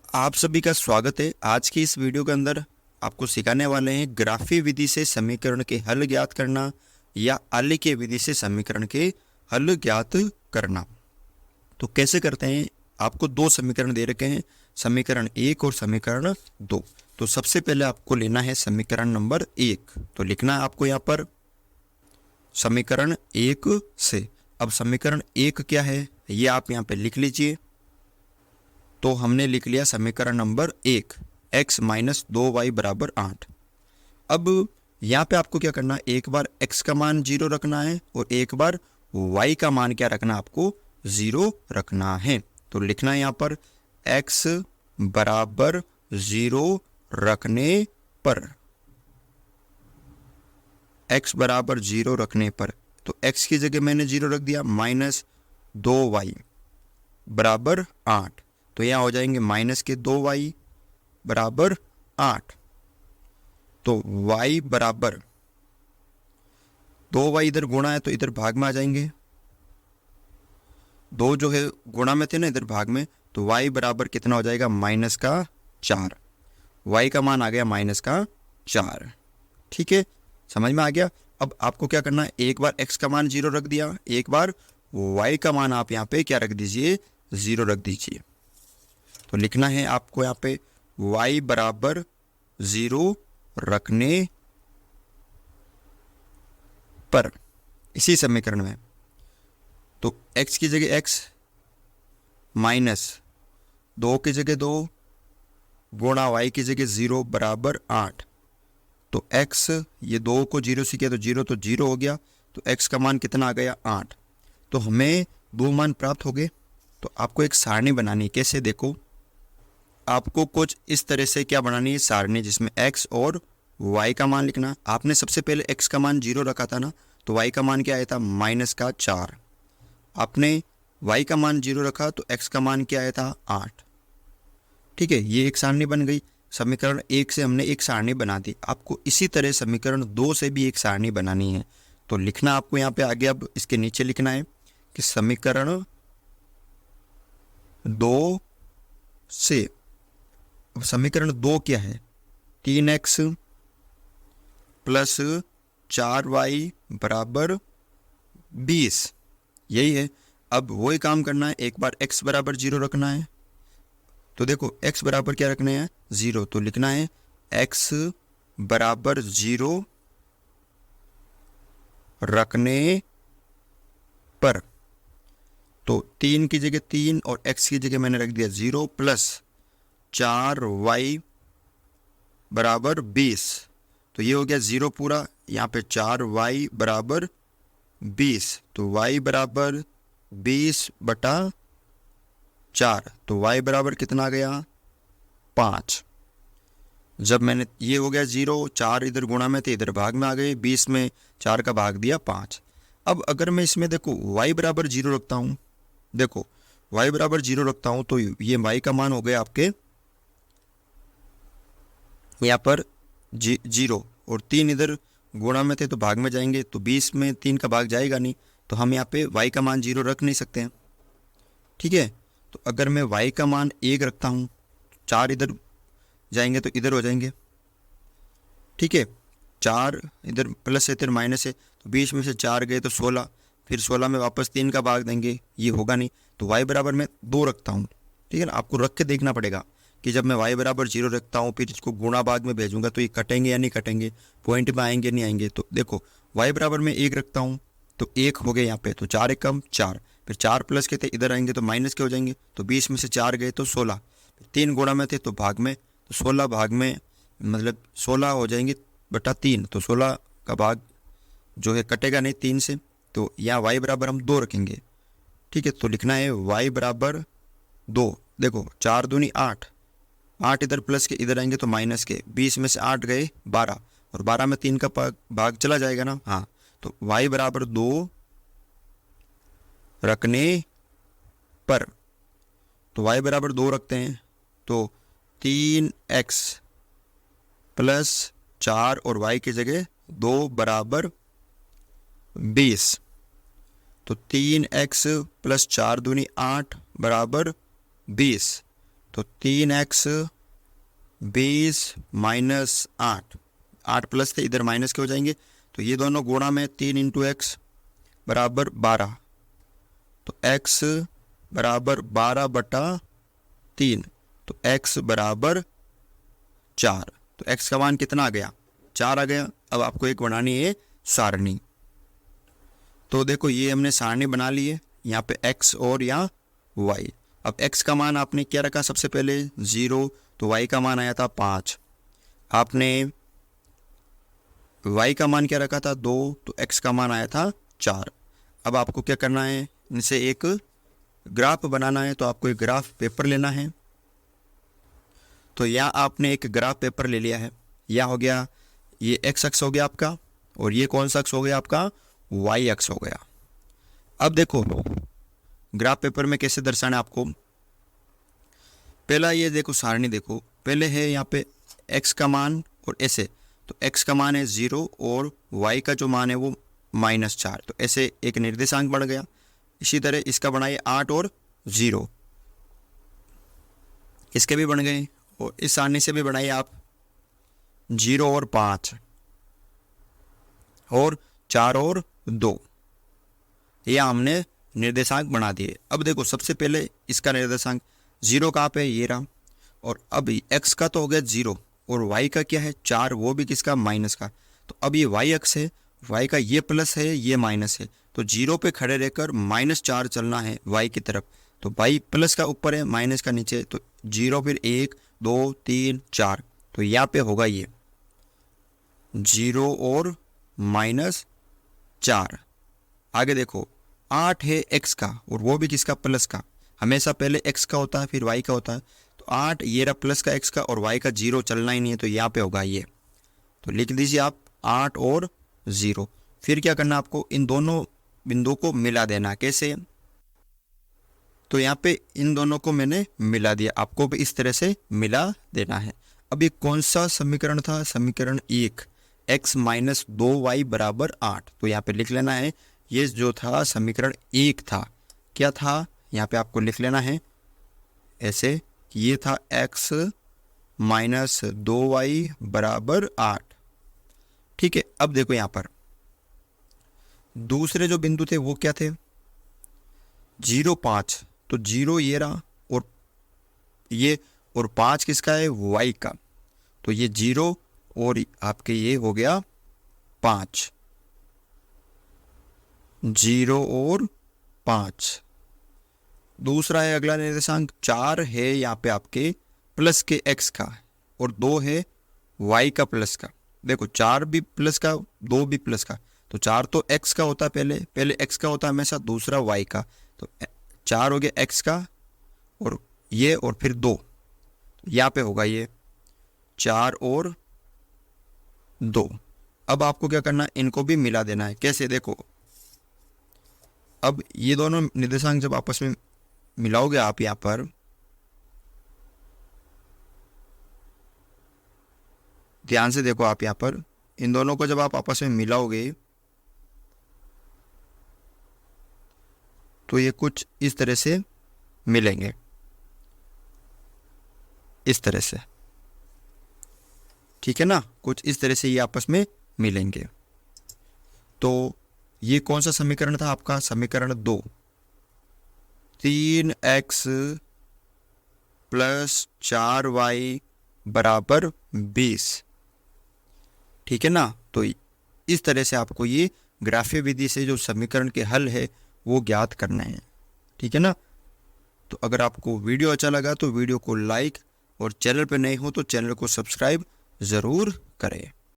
आप सभी का स्वागत है। आज की इस वीडियो के अंदर आपको सिखाने वाले हैं ग्राफी विधि से समीकरण के हल ज्ञात करना या आलेखीय विधि से समीकरण के हल ज्ञात करना। तो कैसे करते हैं, आपको दो समीकरण दे रखे हैं, समीकरण 1 और समीकरण 2। तो सबसे पहले आपको लेना है समीकरण नंबर 1। तो लिखना है आपको यहाँ पर समीकरण 1 से। अब समीकरण 1 क्या है ये आप यहाँ पे लिख लीजिए। तो हमने लिख लिया समीकरण नंबर 1, x माइनस 2y बराबर 8। अब यहाँ पे आपको क्या करना है, एक बार x का मान 0 रखना है और एक बार y का मान क्या रखना है, आपको 0 रखना है। तो लिखना है यहाँ पर x बराबर 0 रखने पर, x बराबर 0 रखने पर, तो x की जगह मैंने 0 रख दिया, माइनस 2y बराबर 8। तो यहाँ हो जाएंगे माइनस के 2y बराबर 8। तो y बराबर 2y इधर गुणा है तो इधर भाग में आ जाएंगे, दो जो है गुणा में थे ना इधर भाग में, तो y बराबर कितना हो जाएगा, माइनस का 4। y का मान आ गया माइनस का 4। ठीक है, समझ में आ गया। अब आपको क्या करना है, एक बार x का मान 0 रख दिया, एक बार y का मान आप यहाँ पे क्या रख दीजिए, 0 रख दीजिए। तो लिखना है आपको यहाँ पे y बराबर 0 रखने पर, इसी समीकरण में। तो x की जगह x, माइनस 2 की जगह 2, गुणा y की जगह 0 बराबर 8। तो x, ये 2 को 0 से किया तो 0, तो 0 हो गया। तो x का मान कितना आ गया, 8। तो हमें दो मान प्राप्त हो गए। तो आपको एक सारणी बनानी है। कैसे, देखो आपको कुछ इस तरह से क्या बनानी है, सारणी जिसमें x और y का मान लिखना। आपने सबसे पहले x का मान 0 रखा था ना, तो y का मान क्या आया था, माइनस का 4। आपने y का मान 0 रखा तो x का मान क्या आया था, 8। ठीक है, ये एक सारणी बन गई। समीकरण 1 से हमने एक सारणी बना दी। आपको इसी तरह समीकरण 2 से भी एक सारणी बनानी है। तो लिखना आपको यहाँ पे आगे, अब इसके नीचे लिखना है कि समीकरण 2 से, समीकरण 2 क्या है, 3x प्लस 4y बराबर 20, यही है। अब वही काम करना है, एक बार x बराबर 0 रखना है। तो देखो x बराबर क्या रखना है, 0। तो लिखना है x बराबर 0 रखने पर। तो 3 की जगह 3 और x की जगह मैंने रख दिया 0, प्लस 4y बराबर 20। तो ये हो गया 0 पूरा, यहाँ पे 4y बराबर 20। तो y बराबर 20 बटा 4। तो y बराबर कितना आ गया, 5। जब मैंने, ये हो गया 0, 4 इधर गुणा में थे इधर भाग में आ गए, 20 में 4 का भाग दिया 5। अब अगर मैं इसमें देखो y बराबर 0 रखता हूँ, देखो y बराबर 0 रखता हूँ, तो ये y का मान हो गया आपके यहाँ पर 0, और 3 इधर गुणा में थे तो भाग में जाएंगे, तो 20 में 3 का भाग जाएगा नहीं, तो हम यहाँ पे y का मान 0 रख नहीं सकते हैं। ठीक है, तो अगर मैं y का मान 1 रखता हूँ, 4 इधर जाएंगे तो इधर हो जाएंगे। ठीक है, 4 इधर प्लस है इधर माइनस है, तो 20 में से 4 गए तो 16, फिर 16 में वापस 3 का भाग देंगे, ये होगा नहीं। तो y बराबर मैं 2 रखता हूँ। ठीक है ना, आपको रख के देखना पड़ेगा कि जब मैं y बराबर 0 रखता हूँ फिर इसको गुणा भाग में भेजूंगा तो ये कटेंगे या नहीं कटेंगे, पॉइंट में आएंगे नहीं आएंगे। तो देखो y बराबर मैं 1 रखता हूँ तो 1 हो गए यहाँ पे, तो 4 एक कम 4, फिर 4 प्लस के थे इधर आएंगे तो माइनस के हो जाएंगे, तो 20 में से 4 गए तो 16, 3 गुणा में थे तो भाग में, तो 16 भाग में मतलब 16 हो जाएंगे बटा 3, तो 16 का भाग जो है कटेगा नहीं 3 से, तो यहाँ y बराबर हम 2 रखेंगे। ठीक है, तो लिखना है y बराबर 2। देखो 4 दूनी 8, 8 इधर प्लस के इधर आएंगे तो माइनस के, 20 में से 8 गए 12, और 12 में 3 का भाग चला जाएगा ना, हाँ। तो y बराबर 2 रखने पर, तो y बराबर 2 रखते हैं, तो 3x प्लस 4 और y की जगह 2 बराबर 20। तो 3x प्लस 4 दूनी 8 बराबर 20। तो 3x 20 माइनस 8, 8 प्लस थे इधर माइनस के हो जाएंगे, तो ये दोनों गुणा में 3 इंटू एक्स बराबर 12, तो x बराबर 12/3, तो x बराबर 4। तो x का मान कितना आ गया? 4 आ गया। अब आपको एक बनानी है सारणी। तो देखो ये हमने सारणी बना ली है, यहाँ पे x और यहाँ y। अब x का मान आपने क्या रखा? सबसे पहले 0, तो y का मान आया था 5। आपने y का मान क्या रखा था? 2, तो x का मान आया था 4। अब आपको क्या करना है? इनसे एक ग्राफ बनाना है। तो आपको एक ग्राफ पेपर लेना है। तो यहाँ आपने एक ग्राफ पेपर ले लिया है। यह हो गया, ये x अक्ष हो गया आपका, और ये कौन सा अक्ष हो गया आपका? y अक्ष हो गया। अब देखो ग्राफ पेपर में कैसे दर्शाना है आपको। पहला ये देखो सारणी, देखो पहले है यहाँ पे x का मान और ऐसे, तो x का मान है 0 और y का जो मान है वो -4, तो ऐसे एक निर्देशांक बढ़ गया। इसी तरह इसका बनाइए 8 और 0, इसके भी बन गए। और इस सारणी से भी बनाइए आप 0 और 5 और 4 और 2, यह हमने निर्देशांक बना दिए। अब देखो सबसे पहले इसका निर्देशांक 0 कहाँ पे? ये रहा। और अब x का तो हो गया 0 और y का क्या है? 4, वो भी किसका? माइनस का। तो अब ये y अक्ष है, y का ये प्लस है, ये माइनस है, तो 0 पे खड़े रहकर -4 चलना है y की तरफ। तो y प्लस का ऊपर है, माइनस का नीचे, तो 0 फिर 1 2 3 4, तो यहाँ पे होगा ये 0 और -4। आगे देखो 8 है x का, और वो भी किसका? प्लस का। हमेशा पहले x का होता है फिर y का होता है। तो 8 ये रहा प्लस का x का, और y का 0 चलना ही नहीं है, तो यहाँ पे होगा ये। तो लिख दीजिए आप 8 और 0। फिर क्या करना आपको? इन दोनों बिंदुओं को मिला देना। कैसे? तो यहाँ पे इन दोनों को मैंने मिला दिया, आपको भी इस तरह से मिला देना है। अब ये कौन सा समीकरण था? समीकरण 1, x - 2y बराबर 8। तो यहाँ पे लिख लेना है, ये जो था समीकरण 1 था। क्या था? यहाँ पे आपको लिख लेना है ऐसे, ये था x - 2y बराबर 8। ठीक है। अब देखो यहाँ पर दूसरे जो बिंदु थे वो क्या थे? 0 5, तो 0 ये रहा, और ये, और 5 किसका है? y का। तो ये 0 और आपके ये हो गया 5, 0 और 5। दूसरा है अगला निर्देशांक 4 है यहाँ पे आपके प्लस के x का, और 2 है y का प्लस का। देखो 4 भी प्लस का, 2 भी प्लस का, तो 4 तो x का होता है, पहले x का होता है हमेशा, दूसरा y का। तो 4 हो गया x का, और ये, और फिर 2, यहाँ पे होगा ये 4 और 2। अब आपको क्या करना है? इनको भी मिला देना है। कैसे? देखो अब ये दोनों निर्देशांक जब आपस में मिलाओगे आप, यहाँ पर ध्यान से देखो आप, यहाँ पर इन दोनों को जब आप आपस में मिलाओगे तो ये कुछ इस तरह से मिलेंगे, इस तरह से। ठीक है ना? कुछ इस तरह से ये आपस में मिलेंगे। तो ये कौन सा समीकरण था आपका? समीकरण 2, 3x + 4y बराबर 20। ठीक है ना? तो इस तरह से आपको ये ग्राफीय विधि से जो समीकरण के हल है वो ज्ञात करना है। ठीक है ना? तो अगर आपको वीडियो अच्छा लगा तो वीडियो को लाइक, और चैनल पर नए हो तो चैनल को सब्सक्राइब ज़रूर करें।